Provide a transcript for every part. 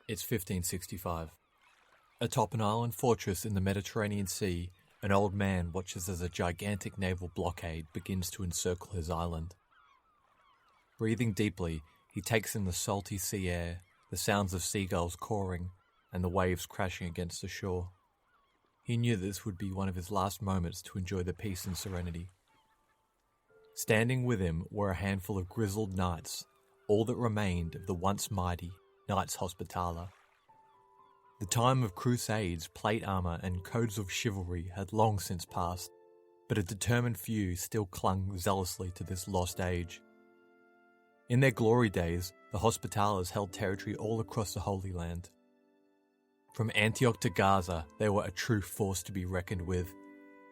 It's 1565. Atop an island fortress in the Mediterranean Sea, an old man watches as a gigantic naval blockade begins to encircle his island. Breathing deeply, he takes in the salty sea air, the sounds of seagulls cawing, and the waves crashing against the shore. He knew this would be one of his last moments to enjoy the peace and serenity. Standing with him were a handful of grizzled knights, all that remained of the once mighty Knights Hospitaller. The time of Crusades, plate armour and codes of chivalry had long since passed, but a determined few still clung zealously to this lost age. In their glory days, the Hospitallers held territory all across the Holy Land. From Antioch to Gaza, they were a true force to be reckoned with,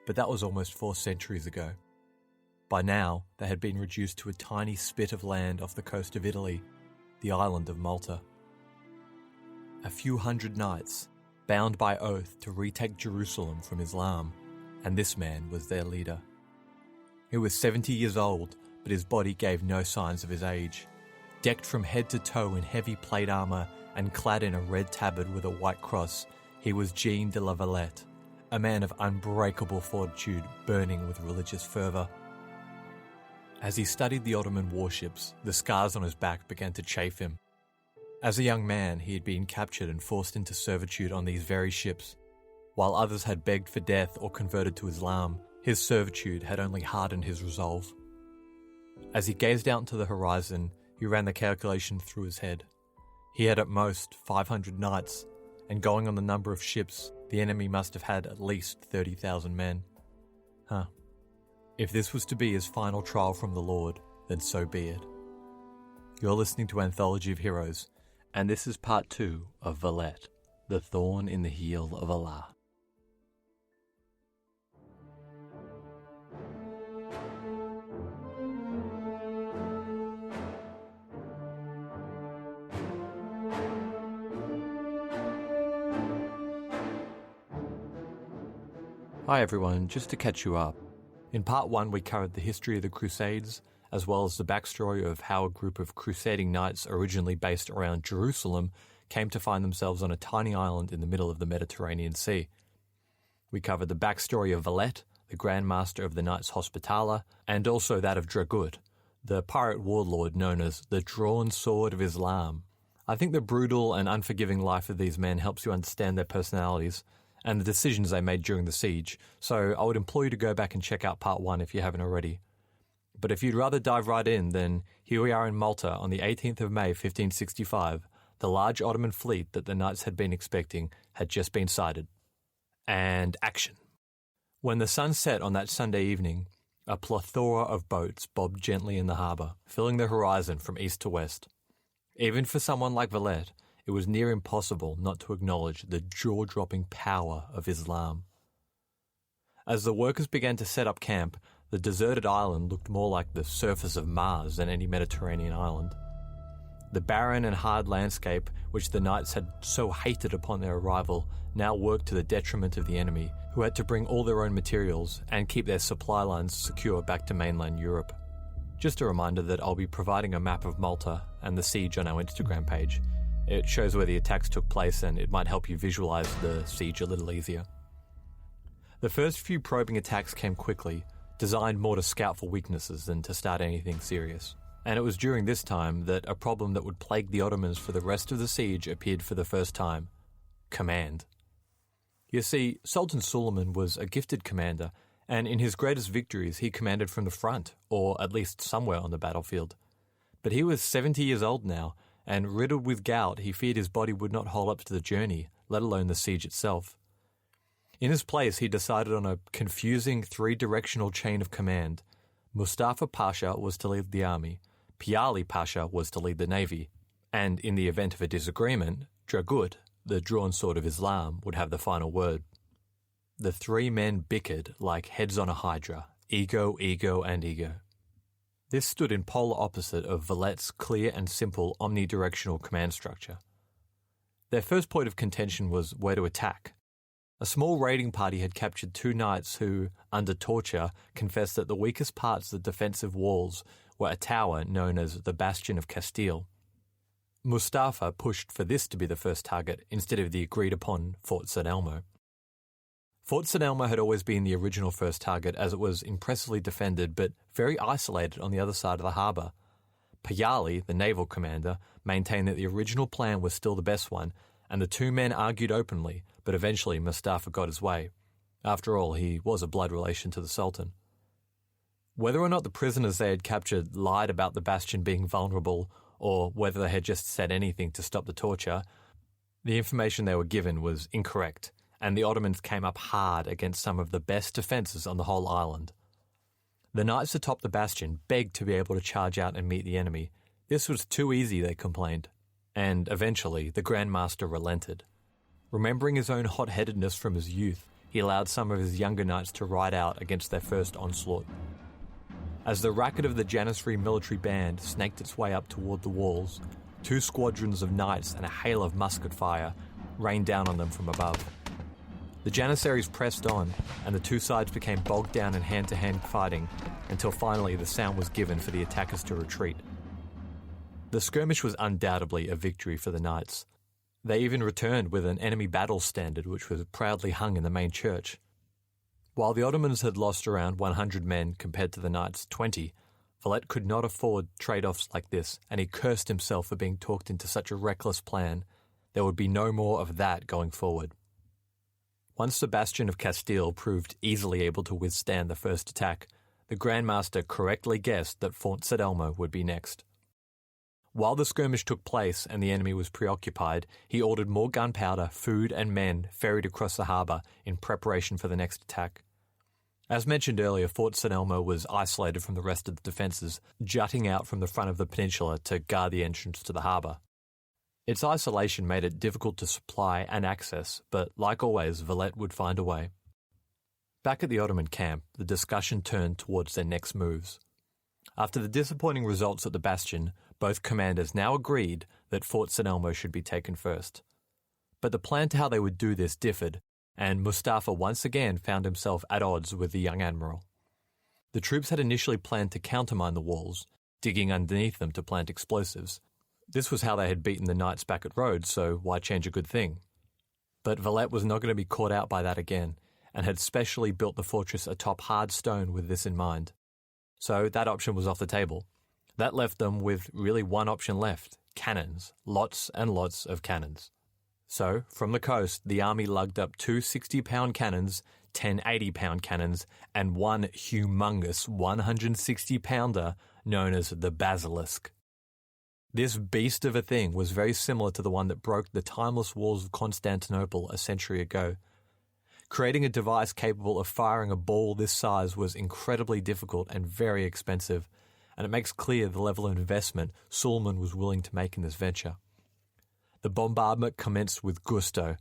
but that was almost 4 centuries ago. By now, they had been reduced to a tiny spit of land off the coast of Italy, the island of Malta. A few hundred knights, bound by oath to retake Jerusalem from Islam, and this man was their leader. He was 70 years old, but his body gave no signs of his age. Decked from head to toe in heavy plate armour and clad in a red tabard with a white cross, he was Jean de la Valette, a man of unbreakable fortitude burning with religious fervour. As he studied the Ottoman warships, the scars on his back began to chafe him. As a young man, he had been captured and forced into servitude on these very ships. While others had begged for death or converted to Islam, his servitude had only hardened his resolve. As he gazed out into the horizon, he ran the calculation through his head. He had at most 500 knights, and going on the number of ships, the enemy must have had at least 30,000 men. If this was to be his final trial from the Lord, then so be it. You're listening to Anthology of Heroes, and this is part 2 of Valette, the thorn in the heel of Allah. Hi everyone, just to catch you up. In part 1 we covered the history of the Crusades, as well as the backstory of how a group of crusading knights originally based around Jerusalem came to find themselves on a tiny island in the middle of the Mediterranean Sea. We covered the backstory of Valette, the Grand Master of the Knights Hospitaller, and also that of Dragut, the pirate warlord known as the Drawn Sword of Islam. I think the brutal and unforgiving life of these men helps you understand their personalities and the decisions they made during the siege, so I would implore you to go back and check out part 1 if you haven't already. But if you'd rather dive right in, then here we are in Malta on the 18th of May 1565. The large Ottoman fleet that the knights had been expecting had just been sighted. And action. When the sun set on that Sunday evening, a plethora of boats bobbed gently in the harbour, filling the horizon from east to west. Even for someone like Valette, it was near impossible not to acknowledge the jaw-dropping power of Islam. As the workers began to set up camp, the deserted island looked more like the surface of Mars than any Mediterranean island. The barren and hard landscape, which the knights had so hated upon their arrival, now worked to the detriment of the enemy, who had to bring all their own materials and keep their supply lines secure back to mainland Europe. Just a reminder that I'll be providing a map of Malta and the siege on our Instagram page. It shows where the attacks took place and it might help you visualise the siege a little easier. The first few probing attacks came quickly, designed more to scout for weaknesses than to start anything serious. And it was during this time that a problem that would plague the Ottomans for the rest of the siege appeared for the first time: command. You see, Sultan Suleiman was a gifted commander, and in his greatest victories he commanded from the front, or at least somewhere on the battlefield. But he was 70 years old now, and riddled with gout, he feared his body would not hold up to the journey, let alone the siege itself. In his place, he decided on a confusing 3-directional chain of command. Mustafa Pasha was to lead the army, Piali Pasha was to lead the navy, and in the event of a disagreement, Dragut, the Drawn Sword of Islam, would have the final word. The 3 men bickered like heads on a hydra, ego, ego, and ego. This stood in polar opposite of Valette's clear and simple omnidirectional command structure. Their first point of contention was where to attack. A small raiding party had captured 2 knights who, under torture, confessed that the weakest parts of the defensive walls were a tower known as the Bastion of Castile. Mustafa pushed for this to be the first target instead of the agreed-upon Fort St Elmo. Fort St Elmo had always been the original first target as it was impressively defended but very isolated on the other side of the harbour. Payali, the naval commander, maintained that the original plan was still the best one, and the two men argued openly, but eventually Mustafa got his way. After all, he was a blood relation to the Sultan. Whether or not the prisoners they had captured lied about the bastion being vulnerable, or whether they had just said anything to stop the torture, the information they were given was incorrect, and the Ottomans came up hard against some of the best defences on the whole island. The knights atop the bastion begged to be able to charge out and meet the enemy. This was too easy, they complained, and eventually the Grand Master relented. Remembering his own hot-headedness from his youth, he allowed some of his younger knights to ride out against their first onslaught. As the racket of the Janissary military band snaked its way up toward the walls, 2 squadrons of knights and a hail of musket fire rained down on them from above. The Janissaries pressed on, and the two sides became bogged down in hand-to-hand fighting until finally the sound was given for the attackers to retreat. The skirmish was undoubtedly a victory for the knights. They even returned with an enemy battle standard which was proudly hung in the main church. While the Ottomans had lost around 100 men compared to the knights' 20, Valette could not afford trade-offs like this, and he cursed himself for being talked into such a reckless plan. There would be no more of that going forward. Once the bastion of Castile proved easily able to withstand the first attack, the Grand Master correctly guessed that Fort St Elmo would be next. While the skirmish took place and the enemy was preoccupied, he ordered more gunpowder, food and men ferried across the harbour in preparation for the next attack. As mentioned earlier, Fort St Elmo was isolated from the rest of the defences, jutting out from the front of the peninsula to guard the entrance to the harbour. Its isolation made it difficult to supply and access, but like always, Valette would find a way. Back at the Ottoman camp, the discussion turned towards their next moves. After the disappointing results at the bastion, both commanders now agreed that Fort St Elmo should be taken first. But the plan to how they would do this differed, and Mustafa once again found himself at odds with the young admiral. The troops had initially planned to countermine the walls, digging underneath them to plant explosives. This was how they had beaten the knights back at Rhodes, so why change a good thing? But Valette was not going to be caught out by that again, and had specially built the fortress atop hard stone with this in mind. So that option was off the table. That left them with really one option left: cannons, lots and lots of cannons. So, from the coast, the army lugged up 2 60-pound cannons, 10 80-pound cannons, and one humongous 160-pounder known as the Basilisk. This beast of a thing was very similar to the one that broke the timeless walls of Constantinople a century ago. Creating a device capable of firing a ball this size was incredibly difficult and very expensive, and it makes clear the level of investment Suleiman was willing to make in this venture. The bombardment commenced with gusto.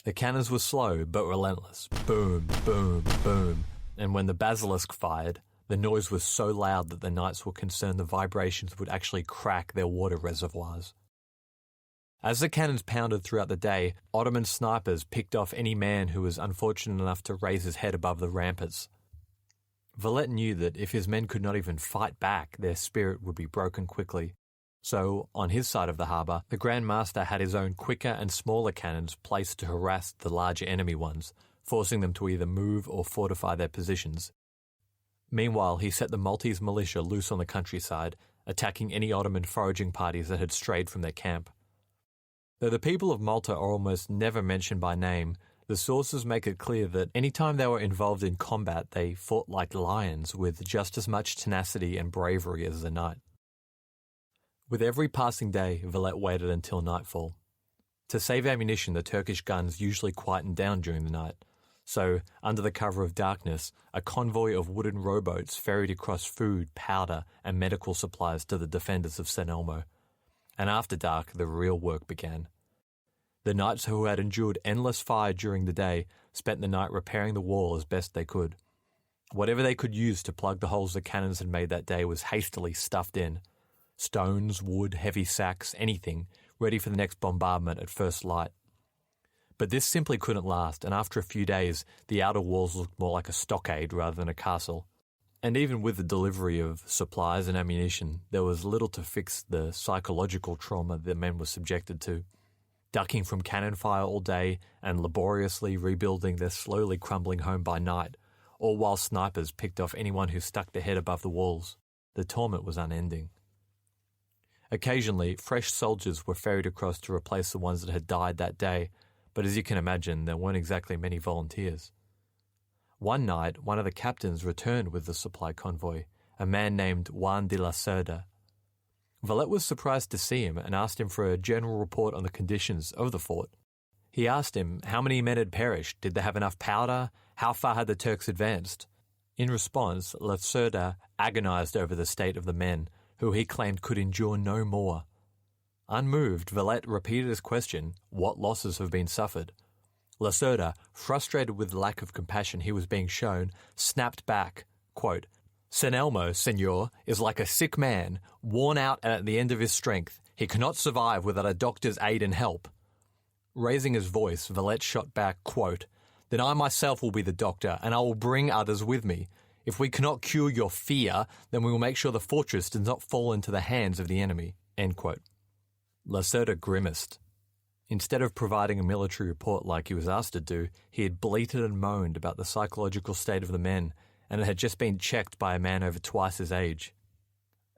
The cannons were slow but relentless. Boom, boom, boom. And when the Basilisk fired, the noise was so loud that the knights were concerned the vibrations would actually crack their water reservoirs. As the cannons pounded throughout the day, Ottoman snipers picked off any man who was unfortunate enough to raise his head above the ramparts. Valette knew that if his men could not even fight back, their spirit would be broken quickly. So, on his side of the harbour, the Grand Master had his own quicker and smaller cannons placed to harass the larger enemy ones, forcing them to either move or fortify their positions. Meanwhile, he set the Maltese militia loose on the countryside, attacking any Ottoman foraging parties that had strayed from their camp. Though the people of Malta are almost never mentioned by name, the sources make it clear that any time they were involved in combat, they fought like lions with just as much tenacity and bravery as the knight. With every passing day, Valette waited until nightfall. To save ammunition, the Turkish guns usually quietened down during the night. So, under the cover of darkness, a convoy of wooden rowboats ferried across food, powder, and medical supplies to the defenders of St Elmo. And after dark, the real work began. The knights who had endured endless fire during the day spent the night repairing the wall as best they could. Whatever they could use to plug the holes the cannons had made that day was hastily stuffed in. Stones, wood, heavy sacks, anything, ready for the next bombardment at first light. But this simply couldn't last, and after a few days, the outer walls looked more like a stockade rather than a castle. And even with the delivery of supplies and ammunition, there was little to fix the psychological trauma the men were subjected to. Ducking from cannon fire all day and laboriously rebuilding their slowly crumbling home by night, all while snipers picked off anyone who stuck their head above the walls. The torment was unending. Occasionally, fresh soldiers were ferried across to replace the ones that had died that day, but as you can imagine, there weren't exactly many volunteers. One night, one of the captains returned with the supply convoy, a man named Juan de la Cerda. Valette was surprised to see him and asked him for a general report on the conditions of the fort. He asked him how many men had perished, did they have enough powder, how far had the Turks advanced? In response, La Cerda agonized over the state of the men, who he claimed could endure no more. Unmoved, Valette repeated his question, what losses have been suffered? La Cerda, frustrated with the lack of compassion he was being shown, snapped back, quote, St Elmo, senor, is like a sick man, worn out and at the end of his strength. He cannot survive without a doctor's aid and help. Raising his voice, Valette shot back, quote, then I myself will be the doctor, and I will bring others with me. If we cannot cure your fear, then we will make sure the fortress does not fall into the hands of the enemy, end quote. La Cerda grimaced. Instead of providing a military report like he was asked to do, he had bleated and moaned about the psychological state of the men, and it had just been checked by a man over twice his age.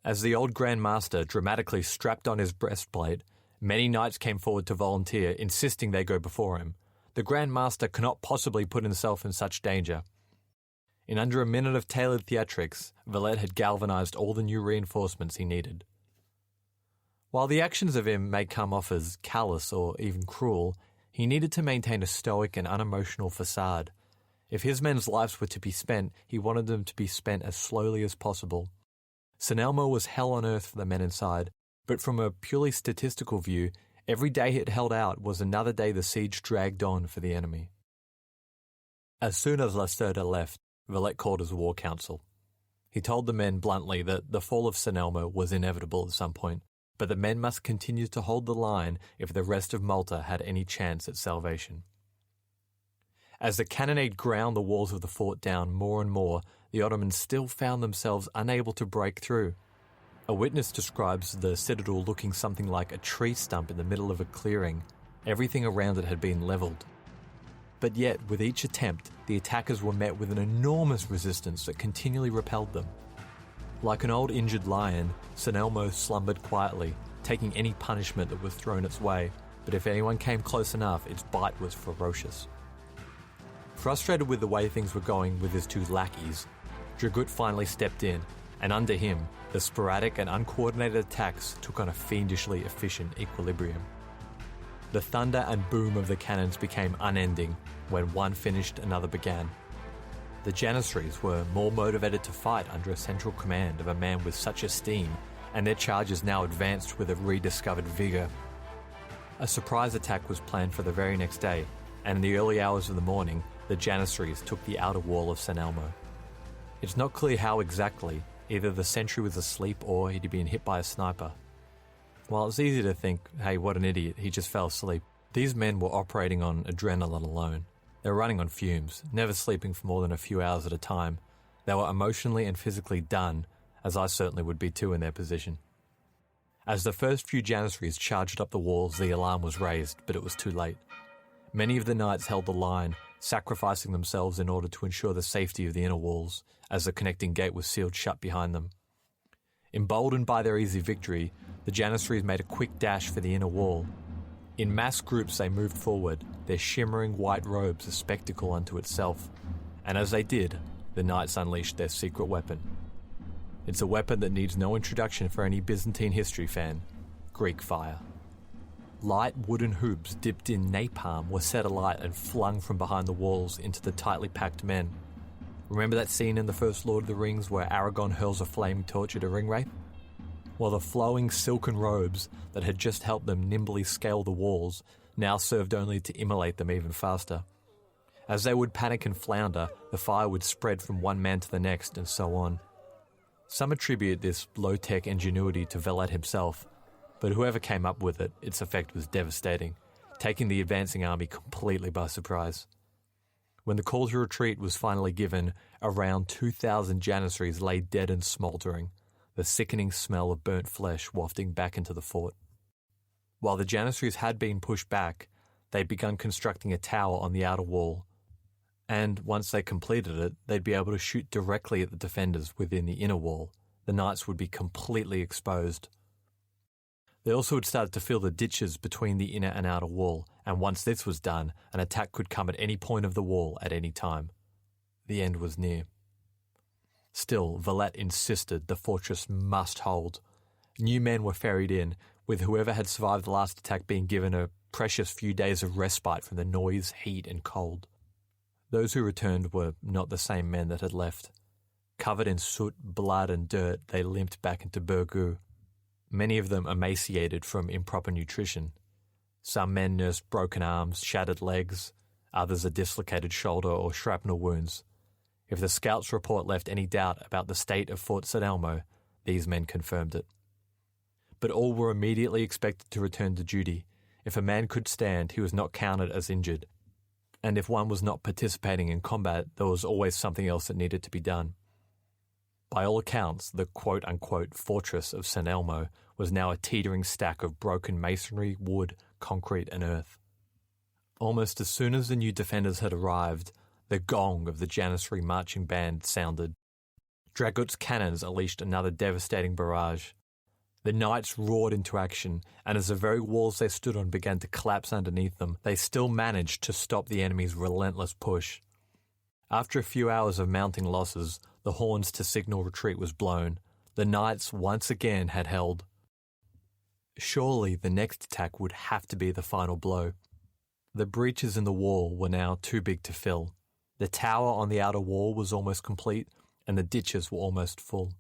As the old Grand Master dramatically strapped on his breastplate, many knights came forward to volunteer, insisting they go before him. The Grand Master cannot possibly put himself in such danger. In under a minute of tailored theatrics, Valette had galvanized all the new reinforcements he needed. While the actions of him may come off as callous or even cruel, he needed to maintain a stoic and unemotional facade. If his men's lives were to be spent, he wanted them to be spent as slowly as possible. St Elmo was hell on earth for the men inside, but from a purely statistical view, every day it held out was another day the siege dragged on for the enemy. As soon as La Cerda left, Valette called his war council. He told the men bluntly that the fall of St Elmo was inevitable at some point, but the men must continue to hold the line if the rest of Malta had any chance at salvation. As the cannonade ground the walls of the fort down more and more, the Ottomans still found themselves unable to break through. A witness describes the citadel looking something like a tree stump in the middle of a clearing. Everything around it had been levelled. But yet, with each attempt, the attackers were met with an enormous resistance that continually repelled them. Like an old injured lion, St Elmo slumbered quietly, taking any punishment that was thrown its way, but if anyone came close enough, its bite was ferocious. Frustrated with the way things were going with his two lackeys, Dragut finally stepped in, and under him, the sporadic and uncoordinated attacks took on a fiendishly efficient equilibrium. The thunder and boom of the cannons became unending. When one finished, another began. The Janissaries were more motivated to fight under a central command of a man with such esteem, and their charges now advanced with a rediscovered vigour. A surprise attack was planned for the very next day, and in the early hours of the morning, the Janissaries took the outer wall of St Elmo. It's not clear how exactly, either the sentry was asleep or he'd been hit by a sniper. While it's easy to think, hey, what an idiot, he just fell asleep, these men were operating on adrenaline alone. They were running on fumes, never sleeping for more than a few hours at a time. They were emotionally and physically done, as I certainly would be too in their position. As the first few Janissaries charged up the walls, the alarm was raised, but it was too late. Many of the knights held the line, sacrificing themselves in order to ensure the safety of the inner walls, as the connecting gate was sealed shut behind them. Emboldened by their easy victory, the Janissaries made a quick dash for the inner wall. In mass groups they moved forward, their shimmering white robes a spectacle unto itself, and as they did, the knights unleashed their secret weapon. It's a weapon that needs no introduction for any Byzantine history fan: Greek fire. Light wooden hoops dipped in napalm were set alight and flung from behind the walls into the tightly packed men. Remember that scene in the first Lord of the Rings where Aragorn hurls a flaming torch at a ring wraith? Well, the flowing silken robes that had just helped them nimbly scale the walls now served only to immolate them even faster. As they would panic and flounder, the fire would spread from one man to the next, and so on. Some attribute this low-tech ingenuity to Valette himself, but whoever came up with it, its effect was devastating, taking the advancing army completely by surprise. When the call to retreat was finally given, around 2,000 Janissaries lay dead and smouldering, the sickening smell of burnt flesh wafting back into the fort. While the Janissaries had been pushed back, they'd begun constructing a tower on the outer wall, and once they completed it, they'd be able to shoot directly at the defenders within the inner wall. The knights would be completely exposed. They also had started to fill the ditches between the inner and outer wall, and once this was done, an attack could come at any point of the wall at any time. The end was near. Still, Valette insisted the fortress must hold. New men were ferried in, with whoever had survived the last attack being given a precious few days of respite from the noise, heat, and cold. Those who returned were not the same men that had left. Covered in soot, blood, and dirt, they limped back into Dragut. Many of them emaciated from improper nutrition. Some men nursed broken arms, shattered legs, others a dislocated shoulder or shrapnel wounds. If the scouts' report left any doubt about the state of Fort St Elmo, these men confirmed it. But all were immediately expected to return to duty. If a man could stand, he was not counted as injured. And if one was not participating in combat, there was always something else that needed to be done. By all accounts, the quote-unquote fortress of St Elmo was now a teetering stack of broken masonry, wood, concrete, and earth. Almost as soon as the new defenders had arrived, the gong of the Janissary marching band sounded. Dragut's cannons unleashed another devastating barrage. The knights roared into action, and as the very walls they stood on began to collapse underneath them, they still managed to stop the enemy's relentless push. After a few hours of mounting losses, the horns to signal retreat was blown. The knights once again had held. Surely the next attack would have to be the final blow. The breaches in the wall were now too big to fill. The tower on the outer wall was almost complete, and the ditches were almost full.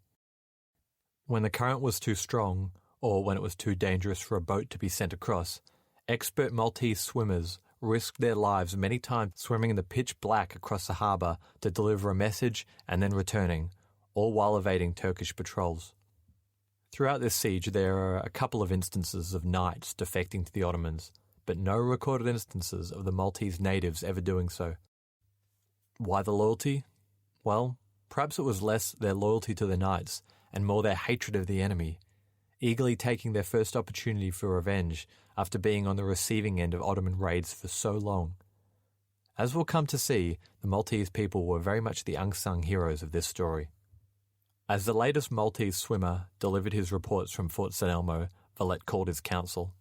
When the current was too strong, or when it was too dangerous for a boat to be sent across, expert Maltese swimmers risked their lives many times swimming in the pitch black across the harbour to deliver a message and then returning, all while evading Turkish patrols. Throughout this siege there are a couple of instances of knights defecting to the Ottomans, but no recorded instances of the Maltese natives ever doing so. Why the loyalty? Well, perhaps it was less their loyalty to the knights and more their hatred of the enemy, eagerly taking their first opportunity for revenge after being on the receiving end of Ottoman raids for so long. As we'll come to see, the Maltese people were very much the unsung heroes of this story. As the latest Maltese swimmer delivered his reports from Fort St Elmo, Valette called his council.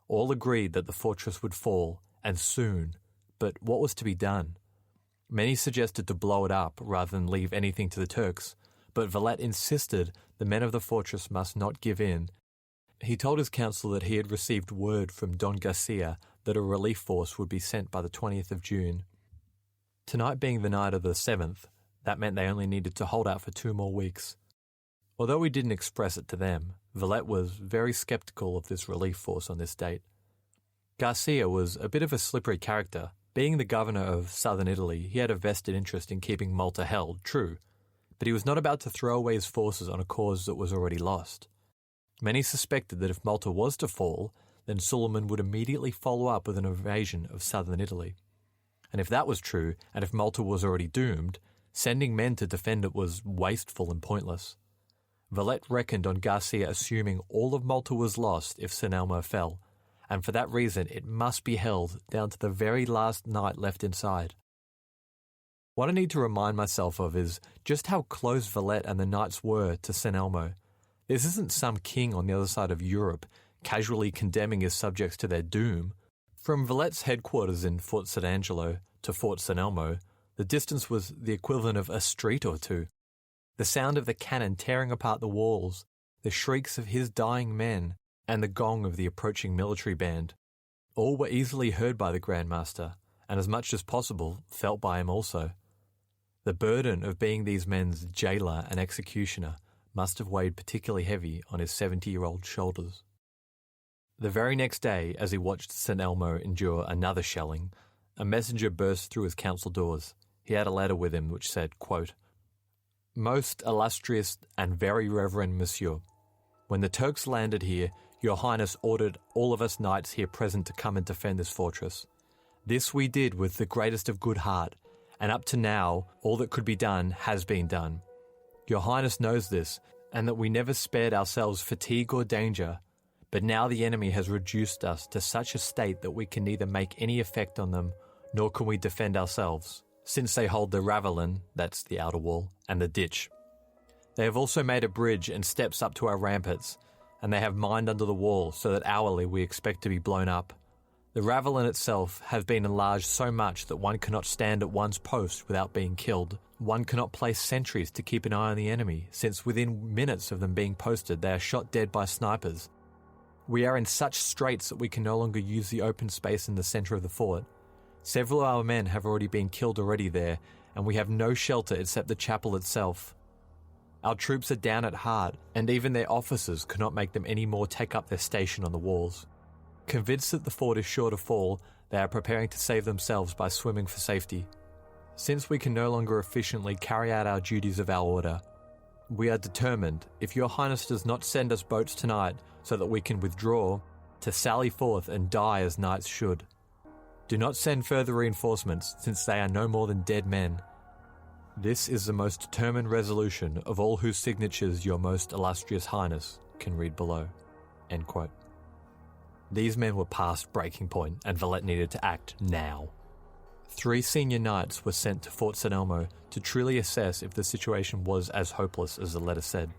All agreed that the fortress would fall, and soon, but what was to be done? Many suggested to blow it up rather than leave anything to the Turks, but Valette insisted the men of the fortress must not give in. He told his council that he had received word from Don Garcia that a relief force would be sent by the 20th of June. Tonight being the night of the 7th, that meant they only needed to hold out for 2 more weeks. Although he didn't express it to them, Valette was very sceptical of this relief force on this date. Garcia was a bit of a slippery character. Being the governor of southern Italy, he had a vested interest in keeping Malta held, true, but he was not about to throw away his forces on a cause that was already lost. Many suspected that if Malta was to fall, then Suleiman would immediately follow up with an invasion of southern Italy. And if that was true, and if Malta was already doomed, sending men to defend it was wasteful and pointless. Valette reckoned on Garcia assuming all of Malta was lost if St Elmo fell, and for that reason it must be held down to the very last knight left inside. What I need to remind myself of is just how close Valette and the knights were to St Elmo. This isn't some king on the other side of Europe casually condemning his subjects to their doom. From Valette's headquarters in Fort St Angelo to Fort St Elmo, the distance was the equivalent of a street or two. The sound of the cannon tearing apart the walls, the shrieks of his dying men, and the gong of the approaching military band, all were easily heard by the Grand Master, and as much as possible felt by him also. The burden of being these men's jailer and executioner must have weighed particularly heavy on his 70-year-old shoulders. The very next day, as he watched St Elmo endure another shelling, a messenger burst through his council doors. He had a letter with him which said, quote, "Most illustrious and very reverend Monsieur, when the Turks landed here, Your Highness ordered all of us knights here present to come and defend this fortress. This we did with the greatest of good heart, and up to now, all that could be done has been done. Your Highness knows this, and that we never spared ourselves fatigue or danger, but now the enemy has reduced us to such a state that we can neither make any effect on them, nor can we defend ourselves, since they hold the ravelin, that's the outer wall, and the ditch. They have also made a bridge and steps up to our ramparts, and they have mined under the wall so that hourly we expect to be blown up. The ravelin itself has been enlarged so much that one cannot stand at one's post without being killed. One cannot place sentries to keep an eye on the enemy, since within minutes of them being posted they are shot dead by snipers. We are in such straits that we can no longer use the open space in the centre of the fort. Several of our men have already been killed already there, and we have no shelter except the chapel itself. Our troops are down at heart, and even their officers cannot make them any more take up their station on the walls. Convinced that the fort is sure to fall, they are preparing to save themselves by swimming for safety. Since we can no longer efficiently carry out our duties of our order, we are determined, if your Highness does not send us boats tonight so that we can withdraw, to sally forth and die as knights should. Do not send further reinforcements, since they are no more than dead men. This is the most determined resolution of all whose signatures your most illustrious Highness can read below." End quote. These men were past breaking point, and Valette needed to act now. 3 senior knights were sent to Fort St Elmo to truly assess if the situation was as hopeless as the letter said.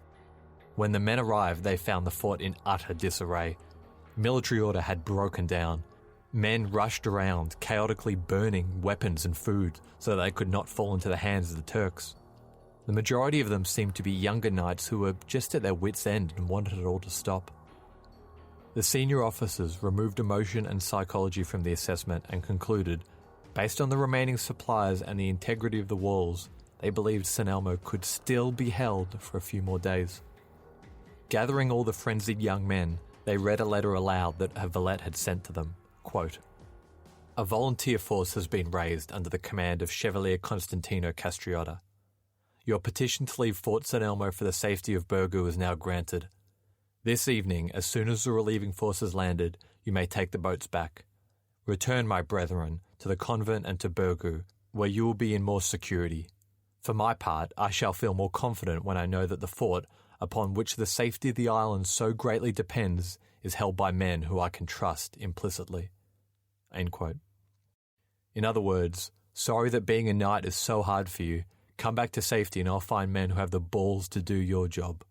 When the men arrived, they found the fort in utter disarray. Military order had broken down. Men rushed around, chaotically burning weapons and food so that they could not fall into the hands of the Turks. The majority of them seemed to be younger knights who were just at their wits' end and wanted it all to stop. The senior officers removed emotion and psychology from the assessment and concluded, based on the remaining supplies and the integrity of the walls, they believed St Elmo could still be held for a few more days. Gathering all the frenzied young men, they read a letter aloud that Valette had sent to them. Quote, "A volunteer force has been raised under the command of Chevalier Constantino Castriota. Your petition to leave Fort St Elmo for the safety of Burgoo is now granted. This evening, as soon as the relieving forces landed, you may take the boats back. Return, my brethren, to the convent and to Burgoo, where you will be in more security. For my part, I shall feel more confident when I know that the fort, upon which the safety of the island so greatly depends, is held by men who I can trust implicitly." End quote. In other words, sorry that being a knight is so hard for you. Come back to safety and I'll find men who have the balls to do your job.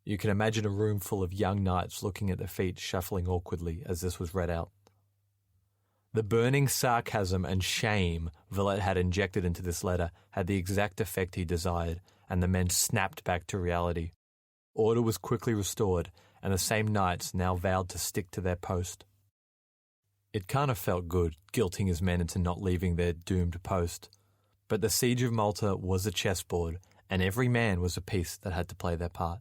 You can imagine a room full of young knights looking at their feet, shuffling awkwardly as this was read out. The burning sarcasm and shame Valette had injected into this letter had the exact effect he desired, and the men snapped back to reality. Order was quickly restored, and the same knights now vowed to stick to their post. It kind of felt good, guilting his men into not leaving their doomed post. But the siege of Malta was a chessboard, and every man was a piece that had to play their part.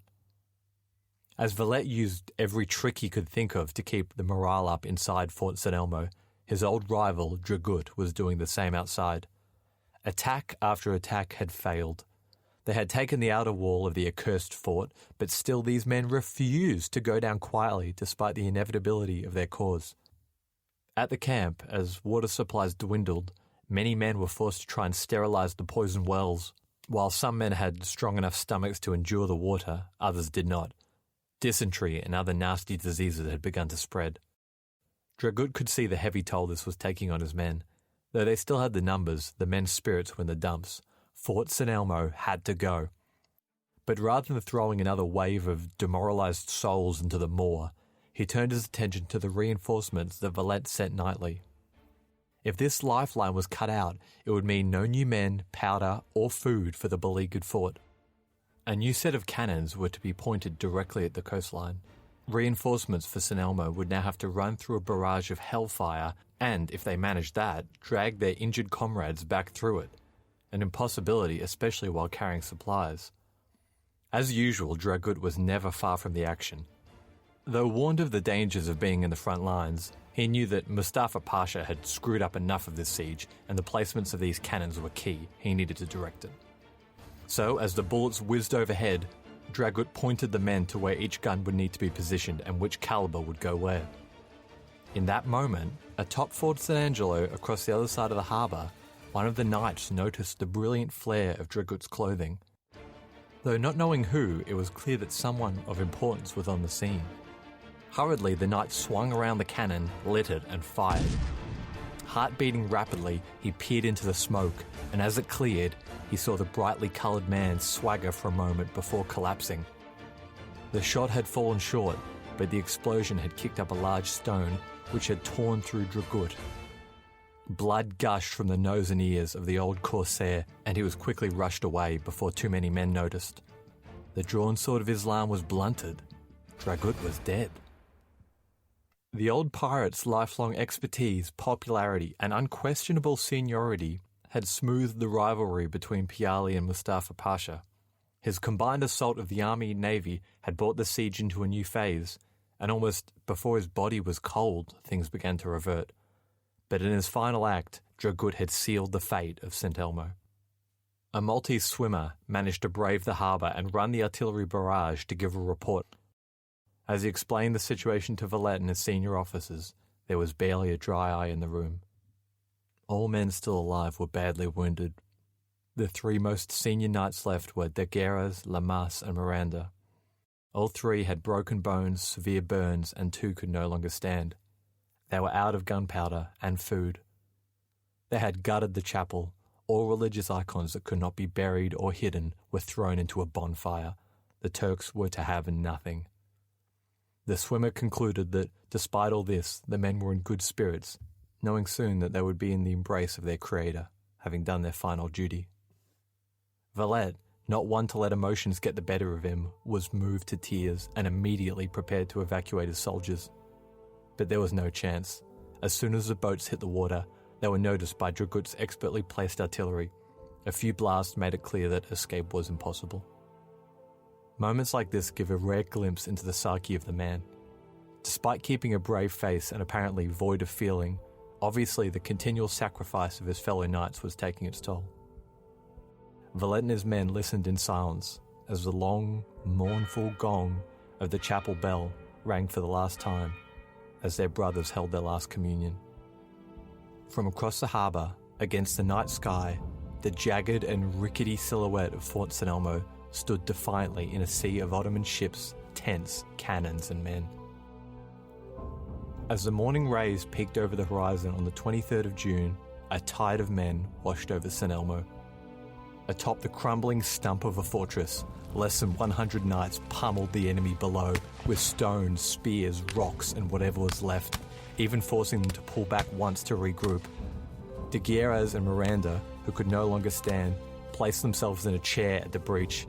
As Valette used every trick he could think of to keep the morale up inside Fort St Elmo, his old rival, Dragut, was doing the same outside. Attack after attack had failed. They had taken the outer wall of the accursed fort, but still these men refused to go down quietly despite the inevitability of their cause. At the camp, as water supplies dwindled, many men were forced to try and sterilize the poison wells. While some men had strong enough stomachs to endure the water, others did not. Dysentery and other nasty diseases had begun to spread. Dragut could see the heavy toll this was taking on his men. Though they still had the numbers, the men's spirits were in the dumps. Fort St Elmo had to go. But rather than throwing another wave of demoralized souls into the moor, he turned his attention to the reinforcements that Valette sent nightly. If this lifeline was cut out, it would mean no new men, powder, or food for the beleaguered fort. A new set of cannons were to be pointed directly at the coastline. Reinforcements for St Elmo would now have to run through a barrage of hellfire and, if they managed that, drag their injured comrades back through it. An impossibility, especially while carrying supplies. As usual, Dragut was never far from the action. Though warned of the dangers of being in the front lines, he knew that Mustafa Pasha had screwed up enough of this siege, and the placements of these cannons were key. He needed to direct it. So, as the bullets whizzed overhead, Dragut pointed the men to where each gun would need to be positioned and which caliber would go where. In that moment, atop Fort St Angelo across the other side of the harbour, one of the knights noticed the brilliant flare of Dragut's clothing. Though not knowing who, it was clear that someone of importance was on the scene. Hurriedly, the knight swung around the cannon, lit it, and fired. Heart beating rapidly, he peered into the smoke, and as it cleared, he saw the brightly coloured man swagger for a moment before collapsing. The shot had fallen short, but the explosion had kicked up a large stone, which had torn through Dragut. Blood gushed from the nose and ears of the old corsair, and he was quickly rushed away before too many men noticed. The drawn sword of Islam was blunted. Dragut was dead. The old pirate's lifelong expertise, popularity, and unquestionable seniority had smoothed the rivalry between Piali and Mustafa Pasha. His combined assault of the army and navy had brought the siege into a new phase, and almost before his body was cold, things began to revert. But in his final act, Dragut had sealed the fate of St Elmo. A Maltese swimmer managed to brave the harbour and run the artillery barrage to give a report. As he explained the situation to Valette and his senior officers, there was barely a dry eye in the room. All men still alive were badly wounded. The three most senior knights left were Daguerres, Lamas, and Miranda. All three had broken bones, severe burns, and two could no longer stand. They were out of gunpowder and food. They had gutted the chapel. All religious icons that could not be buried or hidden were thrown into a bonfire. The Turks were to have nothing. The swimmer concluded that, despite all this, the men were in good spirits, knowing soon that they would be in the embrace of their Creator, having done their final duty. Valette, not one to let emotions get the better of him, was moved to tears and immediately prepared to evacuate his soldiers. But there was no chance. As soon as the boats hit the water, they were noticed by Dragut's expertly placed artillery. A few blasts made it clear that escape was impossible. Moments like this give a rare glimpse into the psyche of the man. Despite keeping a brave face and apparently void of feeling, obviously the continual sacrifice of his fellow knights was taking its toll. Valette and his men listened in silence as the long, mournful gong of the chapel bell rang for the last time as their brothers held their last communion. From across the harbour, against the night sky, the jagged and rickety silhouette of Fort St Elmo stood defiantly in a sea of Ottoman ships, tents, cannons, and men. As the morning rays peeked over the horizon on the 23rd of June, a tide of men washed over St Elmo. Atop the crumbling stump of a fortress, less than 100 knights pummeled the enemy below with stones, spears, rocks, and whatever was left, even forcing them to pull back once to regroup. Daguerres and Miranda, who could no longer stand, placed themselves in a chair at the breach.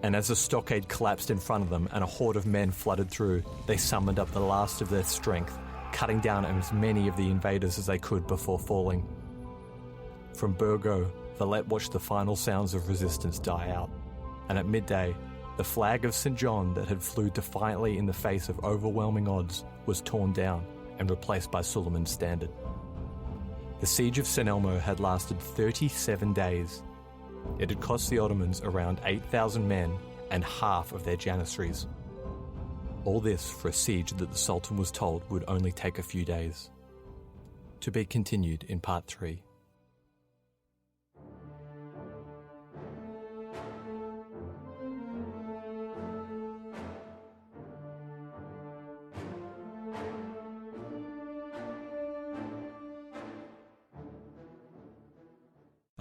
And as the stockade collapsed in front of them and a horde of men flooded through, they summoned up the last of their strength, cutting down as many of the invaders as they could before falling. From Burgo, Valette watched the final sounds of resistance die out, and at midday, the flag of St John that had flew defiantly in the face of overwhelming odds was torn down and replaced by Suleiman's standard. The siege of St Elmo had lasted 37 days. It had cost the Ottomans around 8,000 men and half of their Janissaries. All this for a siege that the Sultan was told would only take a few days. To be continued in Part 3.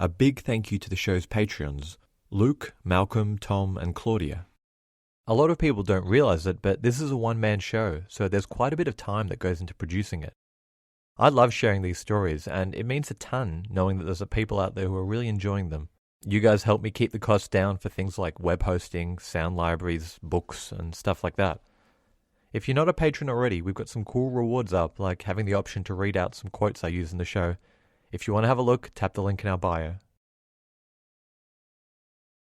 A big thank you to the show's Patreons, Luke, Malcolm, Tom, and Claudia. A lot of people don't realise it, but this is a one-man show, so there's quite a bit of time that goes into producing it. I love sharing these stories, and it means a ton knowing that there's people out there who are really enjoying them. You guys help me keep the costs down for things like web hosting, sound libraries, books, and stuff like that. If you're not a patron already, we've got some cool rewards up, like having the option to read out some quotes I use in the show. If you want to have a look, tap the link in our bio.